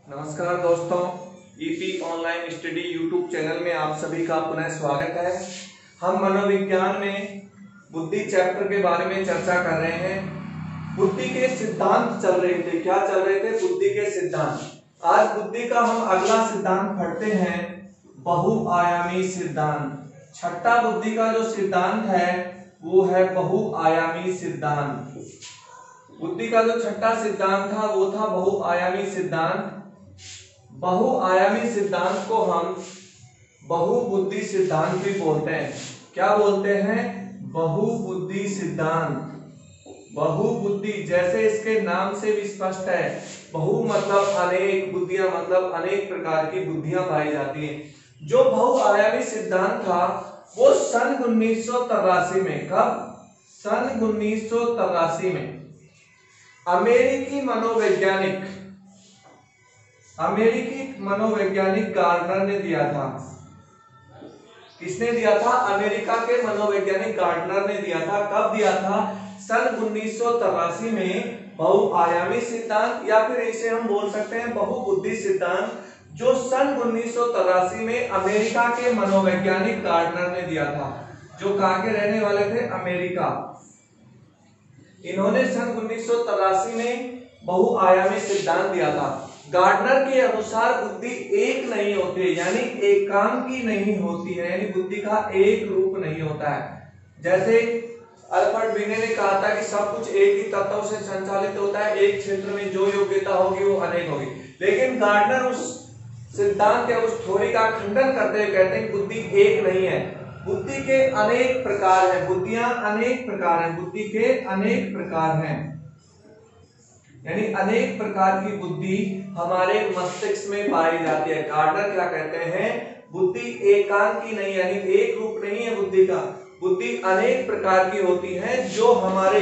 नमस्कार दोस्तों, EP online study YouTube channel में आप सभी का पुनः स्वागत है। हम मनोविज्ञान में बुद्धि चैप्टर के बारे में चर्चा कर रहे हैं। बुद्धि के सिद्धांत चल रहे थे। क्या चल रहे थे? बुद्धि के सिद्धांत। आज बुद्धि का हम अगला सिद्धांत पढ़ते हैं, बहुआयामी सिद्धांत। छठा बुद्धि का जो सिद्धांत है वो है बहुआयामी सिद्धांत। बुद्धि का जो छठा सिद्धांत था वो था बहुआयामी सिद्धांत। बहुआयामी सिद्धांत को हम बहुबुद्धि सिद्धांत भी बोलते हैं। क्या बोलते हैं? बहुबुद्धि सिद्धांत। बहुबुद्धि जैसे इसके नाम से भी स्पष्ट है, बहु मतलब अनेक, बुद्धियां मतलब अनेक प्रकार की बुद्धियां पाई जाती हैं। जो बहुआयामी सिद्धांत था वो सन 1983 में, कब? सन 1983 में अमेरिकी मनोवैज्ञानिक गार्डनर ने दिया था। किसने दिया था? अमेरिका के मनोवैज्ञानिक गार्डनर ने दिया था। कब दिया था? सन 1983 में बहुआयामी सिद्धांत, या फिर इसे हम बोल सकते हैं बहुबुद्धि सिद्धांत, जो सन 1983 में अमेरिका के मनोवैज्ञानिक गार्डनर ने दिया था। जो कहाँ के रहने वाले थे? अमेरिका। इन्होंने सन 1983 में बहुआयामी सिद्धांत दिया था। गार्डनर के अनुसार बुद्धि एक नहीं होती है, यानी एकांकी नहीं होती है, यानी बुद्धि का एक रूप नहीं होता है। जैसे अल्बर्ट बीने ने कहा था कि सब कुछ एक ही तत्व से संचालित होता है, एक क्षेत्र में जो योग्यता होगी वो अनेक होगी। लेकिन गार्डनर उस सिद्धांत या उस थ्योरी का खंडन करते हुए कहते हैं बुद्धि एक नहीं है, बुद्धि के अनेक प्रकार हैं, बुद्धियां अनेक प्रकार हैं, बुद्धि के अनेक प्रकार हैं, यानी अनेक प्रकार की बुद्धि हमारे मस्तिष्क में पाई जाती है। गार्डनर क्या कहते हैं? बुद्धि एकांकी नहीं, यानी एक रूप नहीं है बुद्धि का, बुद्धि अनेक प्रकार की होती है जो हमारे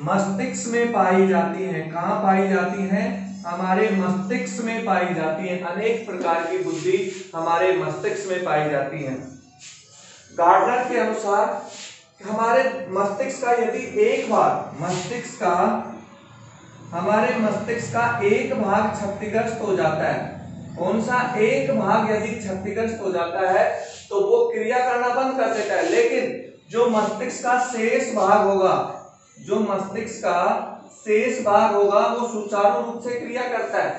मस्तिष्क में पाई जाती है। कहाँ पाई जाती है? हमारे मस्तिष्क में पाई जाती है। अनेक प्रकार की बुद्धि हमारे मस्तिष्क में पाई जाती है। गार्डनर के अनुसार हमारे मस्तिष्क का यदि एक भाग हमारे मस्तिष्क का एक भाग क्षतिग्रस्त हो जाता है, कौन सा? एक भाग यदि क्षतिग्रस्त हो जाता है तो वो क्रिया करना बंद कर देता है, लेकिन जो मस्तिष्क का शेष भाग होगा वो सुचारू रूप से क्रिया करता है।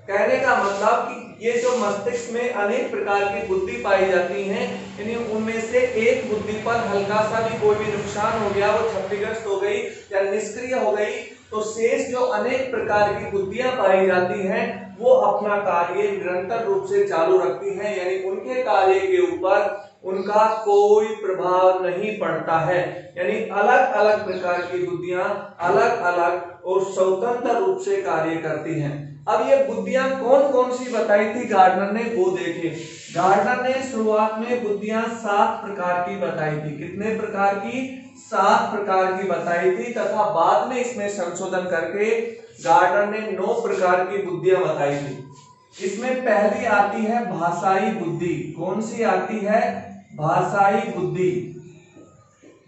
कहने का मतलब कि ये जो मस्तिष्क में अनेक प्रकार की बुद्धि पाई जाती हैं, यानी उनमें से एक बुद्धि पर हल्का सा भी कोई भी नुकसान हो गया, वो क्षतिग्रस्त हो गई या निष्क्रिय हो गई, तो शेष जो अनेक प्रकार की बुद्धियां पाई जाती हैं वो अपना कार्य निरंतर रूप से चालू रखती हैं, यानी उनके कार्य के ऊपर उनका कोई प्रभाव नहीं पड़ता है। यानी अलग अलग प्रकार की बुद्धियां अलग अलग और स्वतंत्र रूप से कार्य करती हैं। अब ये बुद्धियां कौन कौन सी बताई थी गार्डनर ने, वो देखें। गार्डनर ने शुरुआत में बुद्धियां 7 प्रकार की बताई थी। कितने प्रकार की? 7 प्रकार की बताई थी, तथा बाद में इसमें संशोधन करके गार्डनर ने 9 प्रकार की बुद्धियां बताई थी। इसमें पहली आती है भाषाई बुद्धि। कौन सी आती है? भाषाई बुद्धि।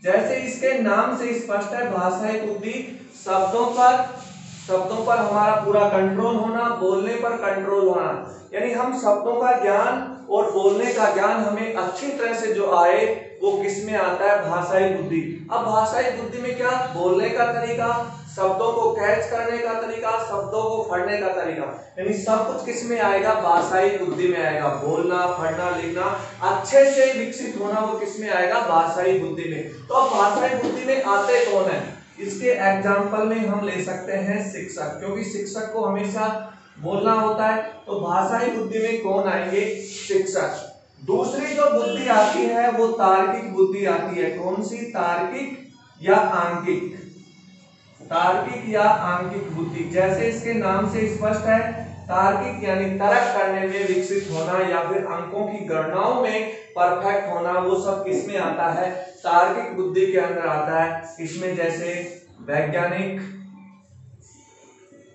जैसे इसके नाम से स्पष्ट है, भाषाई बुद्धि शब्दों पर हमारा पूरा कंट्रोल होना, बोलने पर कंट्रोल होना, यानी हम शब्दों का ज्ञान और बोलने का ज्ञान हमें अच्छी तरह से जो आए वो किस में आता है? भाषाई बुद्धि। अब भाषाई बुद्धि में क्या? बोलने का तरीका, शब्दों को कैच करने का तरीका, शब्दों को पढ़ने का तरीका, यानी सब कुछ किस में आएगा? भाषाई बुद्धि में आएगा। बोलना, पढ़ना, लिखना अच्छे से विकसित होना वो किस में आएगा? भाषाई बुद्धि में। तो अब भाषाई बुद्धि में आते कौन है? इसके एग्जाम्पल में हम ले सकते हैं शिक्षक, क्योंकि शिक्षक को हमेशा बोलना होता है, तो भाषाई बुद्धि में कौन आएंगे? शिक्षक। दूसरी जो बुद्धि आती है वो तार्किक बुद्धि आती है। कौन सी? तार्किक या आंकिक। तार्किक या आंकिक बुद्धि, जैसे इसके नाम से स्पष्ट है, तार्किक यानी तर्क करने में विकसित होना या फिर अंकों की गणनाओं में परफेक्ट होना, वो सब किसमें आता है? तार्किक बुद्धि के अंदर आता है। इसमें जैसे वैज्ञानिक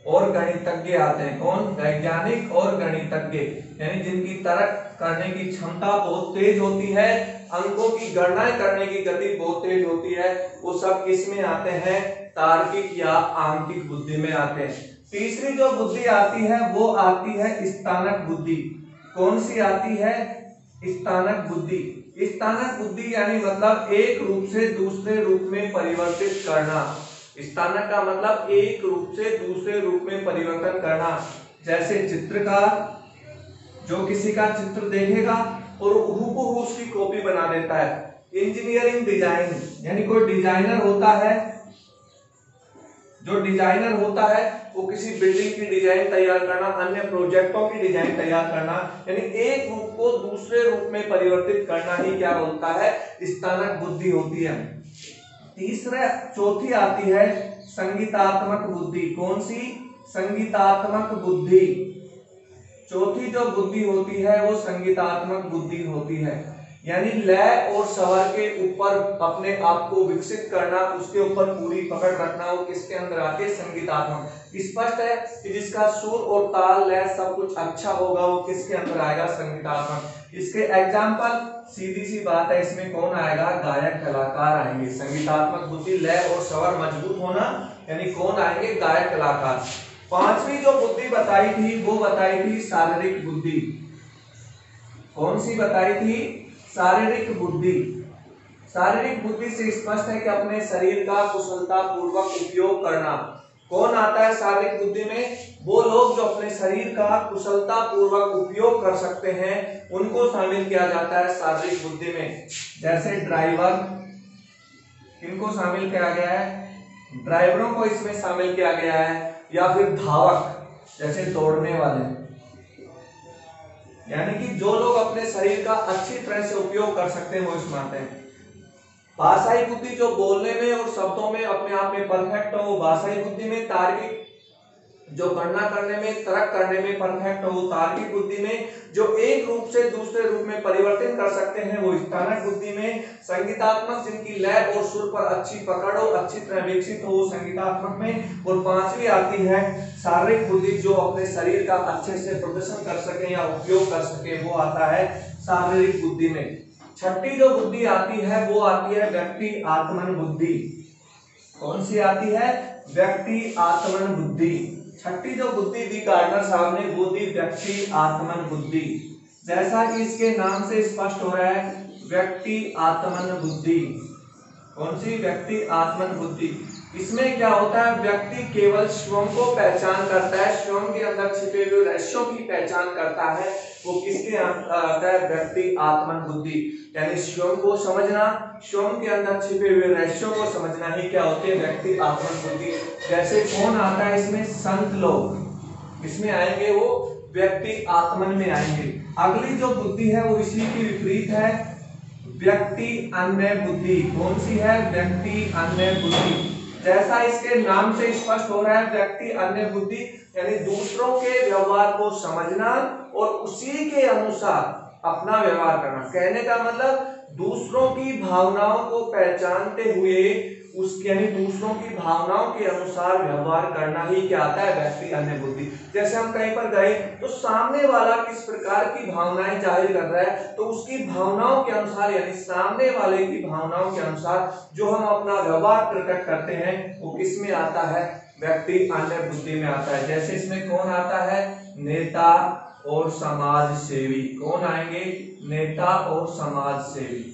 और गणितज्ञ आते हैं। कौन? वैज्ञानिक और गणितज्ञ, यानी जिनकी तर्क करने की क्षमता बहुत तेज होती है, अंकों की गणना करने की गति बहुत तेज होती है, वो सब किस में आते हैं? तार्किक या आंकिक बुद्धि में आते हैं। तीसरी जो बुद्धि आती है वो आती है स्थानक बुद्धि। कौन सी आती है? स्थानक बुद्धि। स्थानक बुद्धि यानी मतलब एक रूप से दूसरे रूप में परिवर्तित करना। स्थानक का मतलब एक रूप से दूसरे रूप में परिवर्तन करना। जैसे चित्रकार जो किसी का चित्र देखेगा और हूबहू उसकी कॉपी बना देता है। इंजीनियरिंग डिजाइन यानी कोई डिजाइनर होता है, जो डिजाइनर होता है वो किसी बिल्डिंग की डिजाइन तैयार करना, अन्य प्रोजेक्टों की डिजाइन तैयार करना, यानी एक रूप को दूसरे रूप में परिवर्तित करना ही क्या होता है? स्थानक बुद्धि होती है। चौथी आती है संगीतात्मक बुद्धि। कौन सी? संगीतात्मक बुद्धि। चौथी जो बुद्धि होती है वो संगीतात्मक बुद्धि होती है, यानी लय और स्वर के ऊपर अपने आप को विकसित करना, उसके ऊपर पूरी पकड़ रखना, वो किसके अंदर आती है? संगीतात्मक। स्पष्ट है कि जिसका सुर और ताल लय सब कुछ अच्छा होगा वो किसके अंदर आएगा? संगीतात्मक। इसके एग्जाम्पल सीधी सी बात है, इसमें कौन आएगा? गायक कलाकार आएंगे। संगीतात्मक बुद्धि, लय और स्वर मजबूत होना, यानी कौन आएंगे? गायक कलाकार। पांचवी जो बुद्धि बताई थी वो बताई थी शारीरिक बुद्धि। कौन सी बताई थी? शारीरिक बुद्धि। शारीरिक बुद्धि से स्पष्ट है कि अपने शरीर का कुशलता पूर्वक उपयोग करना। कौन आता है शारीरिक बुद्धि में? वो लोग जो अपने शरीर का कुशलता पूर्वक उपयोग कर सकते हैं उनको शामिल किया जाता है शारीरिक बुद्धि में। जैसे ड्राइवर, इनको शामिल किया गया है, ड्राइवरों को इसमें शामिल किया गया है, या फिर धावक जैसे दौड़ने वाले, यानी कि जो लोग अपने शरीर का अच्छी तरह से उपयोग कर सकते हैं वो इसमें आते हैं। भाषाई बुद्धि जो बोलने में और शब्दों में अपने आप में परफेक्ट हो वो भाषाई बुद्धि में। तार्किक जो गणना करने में, तर्क करने में परफेक्ट हो वो तार्किक बुद्धि में। जो एक रूप से दूसरे रूप में परिवर्तन कर सकते हैं वो स्थानक बुद्धि में। संगीतात्मक जिनकी लय और सुर पर अच्छी पकड़ हो, अच्छी तरह विकसित हो वो संगीतात्मक में। और पांचवी आती है शारीरिक बुद्धि, जो अपने शरीर का अच्छे से प्रदर्शन कर सके या उपयोग कर सके वो आता है शारीरिक बुद्धि में। छठी जो बुद्धि आती है वो आती है व्यक्ति आत्मन बुद्धि। कौन सी आती है? व्यक्ति आत्मन बुद्धि। छठी जो बुद्धि दी गार्डनर साहब ने वो दी व्यक्ति आत्मन बुद्धि। जैसा कि इसके नाम से स्पष्ट हो रहा है, व्यक्ति आत्मन बुद्धि। कौन सी? व्यक्ति आत्मन बुद्धि। इसमें क्या होता है? व्यक्ति केवल स्वयं को पहचान करता है, स्वयं के अंदर छिपे हुए रहस्यों की पहचान करता है, वो किसके आता है? व्यक्ति आत्मन बुद्धि। यानी स्वयं को समझना, स्वयं के अंदर छिपे हुए रहस्यों को समझना ही क्या होती है? व्यक्ति आत्मन बुद्धि। जैसे कौन आता है इसमें? संत लोग इसमें आएंगे, वो व्यक्ति आत्मन में आएंगे। अगली जो बुद्धि है वो इसी की विपरीत है, व्यक्ति अन्य बुद्धि। कौन सी है? व्यक्ति अन्य बुद्धि। जैसा इसके नाम से स्पष्ट हो रहा है, व्यक्ति अन्य बुद्धि यानी दूसरों के व्यवहार को समझना और उसी के अनुसार अपना व्यवहार करना। कहने का मतलब दूसरों की भावनाओं को पहचानते हुए उसके यानी दूसरों की भावनाओं के अनुसार व्यवहार करना ही क्या आता है? व्यक्ति अन्य बुद्धि। जैसे हम कहीं पर गए तो सामने वाला किस प्रकार की भावनाएं जाहिर कर रहा है तो उसकी भावनाओं के अनुसार यानी सामने वाले की भावनाओं के अनुसार जो हम अपना व्यवहार प्रकट करते हैं वो किस में आता है? व्यक्ति अन्य बुद्धि में आता है। जैसे इसमें कौन आता है? नेता और समाज सेवी। कौन आएंगे? नेता और समाज सेवी।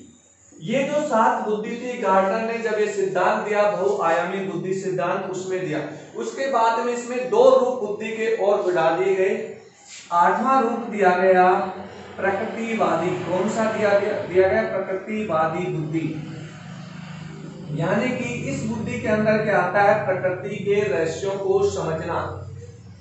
ये जो 7 बुद्धि थी गार्डनर ने जब ये सिद्धांत दिया बहुआयामी बुद्धि सिद्धांत उसमें दिया, उसके बाद में इसमें 2 रूप बुद्धि के और बढ़ा दिए गए। 8वां रूप दिया गया प्रकृतिवादी। कौन सा दिया गया? प्रकृतिवादी बुद्धि। यानी कि इस बुद्धि के अंदर क्या आता है? प्रकृति के रहस्यों को समझना।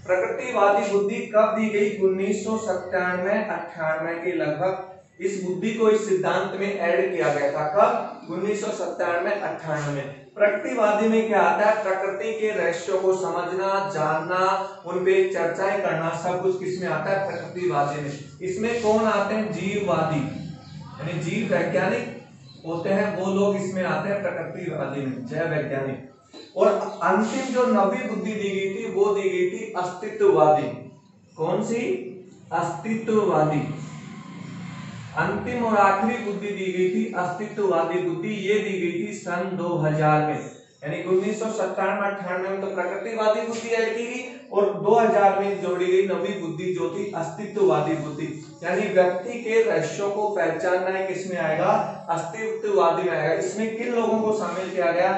प्रकृतिवादी बुद्धि कब दी गई? 1997-98 के लगभग इस बुद्धि को इस सिद्धांत में ऐड किया गया था। कब? 1997-98 में। प्रकृतिवादी में क्या आता है? प्रकृति के रहस्यों को समझना, जानना, उन पे चर्चाएं करना, सब कुछ किसमें आता है? प्रकृतिवादी में। इसमें कौन आते हैं? जीववादी यानी जीव वैज्ञानिक होते हैं वो लोग इसमें आते हैं प्रकृतिवादी में, जैव वैज्ञानिक। और अंतिम जो 9वीं बुद्धि दी गई थी वो दी गई थी अस्तित्ववादी। कौन सी? अस्तित्ववादी। अंतिम और आखिरी बुद्धि दी गई थी अस्तित्ववादी बुद्धि। ये दी गई थी सन 2000 में, यानी 1997-98 में तो प्रकृतिवादी बुद्धि ऐड की गई और 2000 में जोड़ी गई नवी बुद्धि जो थी अस्तित्ववादी बुद्धि, यानी व्यक्ति के रहस्यों को पहचानना है किसमें आएगा, अस्तित्ववादी में आएगा। इसमें किन लोगों को शामिल किया गया,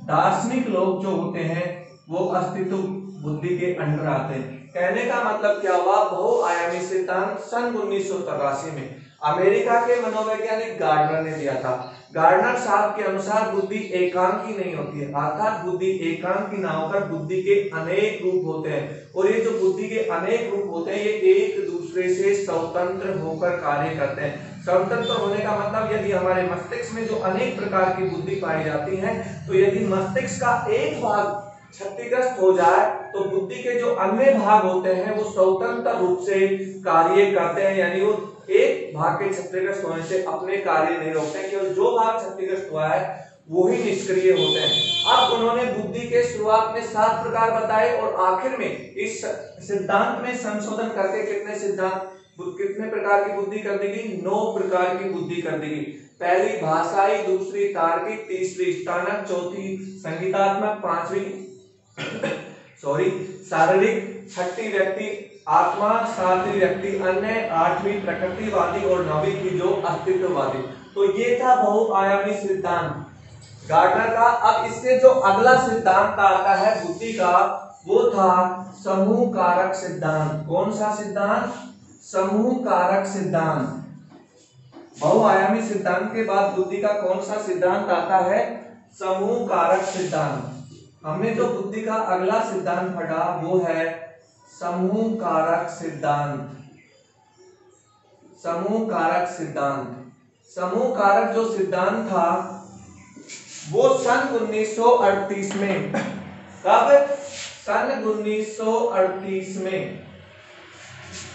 दार्शनिक लोग जो होते हैं वो अस्तित्व बुद्धि के अंडर आते हैं। कहने का मतलब क्या हुआ, बहुआयामी सिद्धांत सन 1983 में अमेरिका के मनोवैज्ञानिक गार्डनर ने दिया था। गार्डनर साहब के अनुसार बुद्धि एकांकी नहीं होती है, अर्थात बुद्धि एकांकी ना होकर बुद्धि के अनेक रूप होते हैं, और ये जो बुद्धि के अनेक रूप होते हैं ये एक दूसरे से स्वतंत्र होकर कार्य करते हैं। स्वतंत्र होने का मतलब यदि हमारे मस्तिष्क में जो अनेक प्रकार की बुद्धि पाई जाती है, तो यदि मस्तिष्क का एक भाग क्षतिग्रस्त हो जाए तो बुद्धि के जो अन्य भाग होते हैं वो स्वतंत्र रूप से कार्य करते हैं, यानी वो एक भाग के क्षतिग्रस्त होने से अपने कार्य नहीं रोकते हैं, केवल जो भाग क्षतिग्रस्त हुआ है वो ही निष्क्रिय होते हैं। अब उन्होंने बुद्धि के शुरुआत में 7 प्रकार बताए और आखिर में इस सिद्धांत में संशोधन करके कितने प्रकार की बुद्धि कर दी गई, 9 प्रकार की बुद्धि कर दी गई। पहली भाषाई, दूसरी तार्किक, तीसरी स्थानक, चौथी संगीतात्मक, पांचवी शारीरिक, छठी व्यक्ति आत्मा, सातवीं व्यक्ति अन्य, आठवीं प्रकृतिवादी और नौवीं की जो अस्तित्ववादी। तो ये था बहुआयामी सिद्धांत गार्डनर का। अब इससे जो अगला सिद्धांत आता है बुद्धि का वो था समूह कारक सिद्धांत। कौन सा सिद्धांत, समूह कारक सिद्धांत। बहुआयामी सिद्धांत के बाद बुद्धि का कौन सा सिद्धांत आता है, समूह कारक सिद्धांत। हमने जो बुद्धि का अगला सिद्धांत पढ़ा वो है समूह कारक सिद्धांत। समूह कारक सिद्धांत, समूह कारक जो सिद्धांत था वो सन 1938 में, कब, सन 1938 में,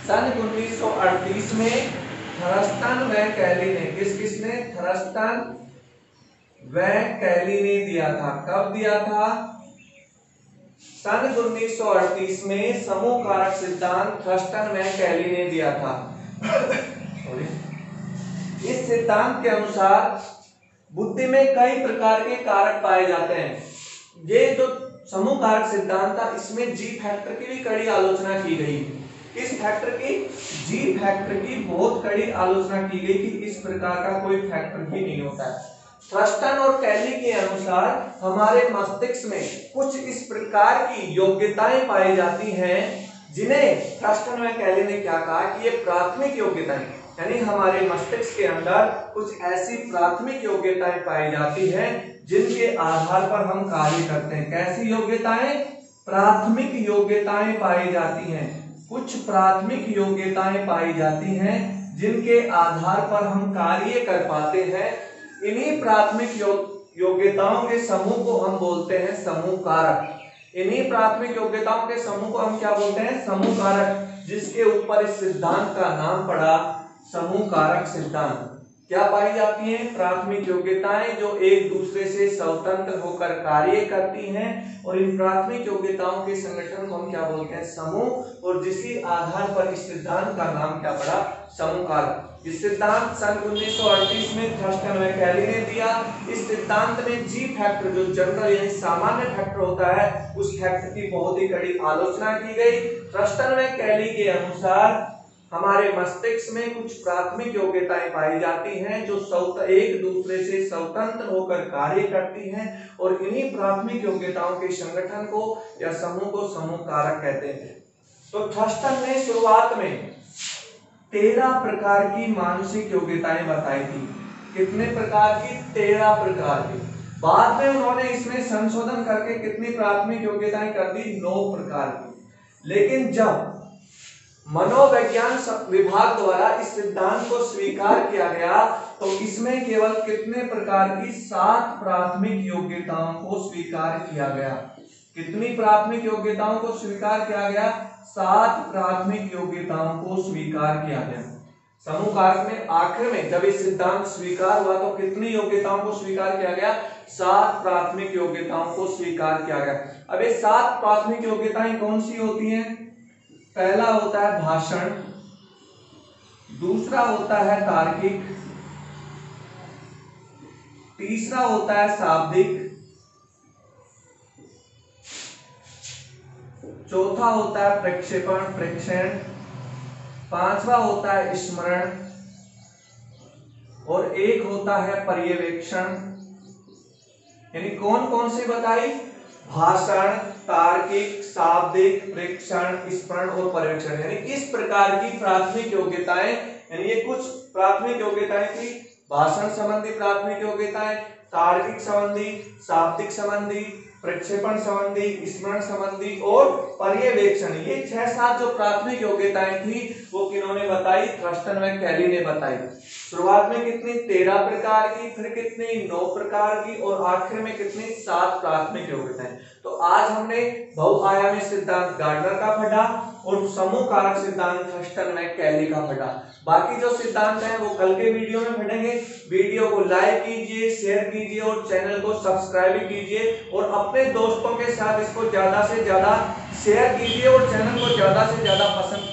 सन 1938 में थर्स्टन व कैली ने, किसने, थर्स्टन व कैली ने दिया था। कब दिया था, सन 1938 में समूह कारक सिद्धांत थर्स्टन व कैली ने दिया था। इस सिद्धांत के अनुसार बुद्धि में कई प्रकार के कारक पाए जाते हैं। ये जो समूह कारक सिद्धांत था इसमें जी फैक्टर की भी कड़ी आलोचना की गई। किस फैक्टर की, जी फैक्टर की बहुत कड़ी आलोचना की गई कि इस प्रकार का कोई फैक्टर ही नहीं होता है। थर्स्टन और कैली के अनुसार हमारे मस्तिष्क में कुछ इस प्रकार की योग्यताएं पाई जाती हैं जिन्हें थर्स्टन व कैली ने क्या कहा कि ये प्राथमिक योग्यताएं, यानी हमारे मस्तिष्क के अंदर कुछ ऐसी प्राथमिक योग्यताएं पाई जाती हैं जिनके आधार पर हम कार्य करते हैं। कैसी योग्यताएं, प्राथमिक योग्यताएं पाई जाती हैं, कुछ प्राथमिक योग्यताएं पाई जाती हैं जिनके आधार पर हम कार्य कर पाते हैं। इन्हीं प्राथमिक योग्यताओं के समूह को हम बोलते हैं समूह कारक। इन्हीं प्राथमिक योग्यताओं के समूह को हम क्या बोलते हैं, समूह कारक, जिसके ऊपर इस सिद्धांत का नाम पड़ा समूह कारक सिद्धांत। क्या पाई जाती हैं, प्राथमिक योग्यताएं जो एक दूसरे से स्वतंत्र होकर कार्य करती हैं, और इन प्राथमिक योग्यताओं के संगठन को हम क्या बोलते हैं, समूह, और जिसी आधार पर इस सिद्धांत का नाम क्या पड़ा, समूह कारक। इस सिद्धांत सन 1938 में थर्स्टन व कैली ने दिया। इस सिद्धांत में जी फैक्टर जो जनरल यानी सामान्य फैक्टर होता है उस फैक्टर की बहुत ही कड़ी आलोचना की गई। थर्स्टन व कैली के अनुसार हमारे मस्तिष्क में कुछ प्राथमिक योग्यताएं पाई जाती हैं जो एक दूसरे से स्वतंत्र होकर कार्य करती हैं, और इन्हीं प्राथमिक योग्यताओं के संगठन को या समूह को समूह कारक कहते हैं। तो थर्स्टन ने शुरुआत में 13 प्रकार की मानसिक योग्यताएं बताई थी। कितने प्रकार की, 13 प्रकार की। बाद में उन्होंने इसमें संशोधन करके कितनी प्राथमिक योग्यताएं कर दी, 9 प्रकार की। लेकिन जब मनोविज्ञान विभाग द्वारा इस सिद्धांत को स्वीकार किया गया तो इसमें केवल कितने प्रकार की, 7 प्राथमिक योग्यताओं को स्वीकार किया गया। कितनी प्राथमिक योग्यताओं को स्वीकार किया गया, 7 प्राथमिक योग्यताओं को स्वीकार किया गया। समूह कारक में आखिर में जब ये सिद्धांत स्वीकार हुआ तो कितनी योग्यताओं को स्वीकार किया गया, 7 प्राथमिक योग्यताओं को स्वीकार किया गया। अब ये 7 प्राथमिक योग्यताएं कौन सी होती हैं, पहला होता है भाषण, दूसरा होता है तार्किक, तीसरा होता है शाब्दिक, चौथा होता है प्रक्षेपण प्रेक्षण, पांचवा होता है स्मरण और एक होता है पर्यवेक्षण। यानी कौन कौन से बताई? भाषण, तार्किक, शाब्दिक, प्रेक्षण, स्मरण और पर्यवेक्षण। यानी इस प्रकार की प्राथमिक योग्यताएं, यानी ये कुछ प्राथमिक योग्यताएं थी। भाषण संबंधी प्राथमिक योग्यताएं, तार्किक संबंधी, शाब्दिक संबंधी, प्रक्षेपण संबंधी, स्मरण संबंधी और पर्यवेक्षण। ये 6-7 जो प्राथमिक योग्यताएं थी वो किन्होंने बताई? थर्स्टन व कैली ने बताई। शुरुआत में कितनी? 13 प्रकार की, फिर कितनी? 9 प्रकार की और आखिर में कितनी? 7 प्राथमिक योग्यताएं। तो आज हमने बहुआयामी सिद्धांत गार्डनर का पढ़ा और समूह कारक सिद्धांत थर्स्टन व कैली का पढ़ा। बाकी जो सिद्धांत हैं वो कल के वीडियो में पढ़ेंगे। वीडियो को लाइक कीजिए, शेयर कीजिए और चैनल को सब्सक्राइब कीजिए और अपने दोस्तों के साथ इसको ज्यादा से ज्यादा शेयर कीजिए और चैनल को ज्यादा से ज्यादा पसंद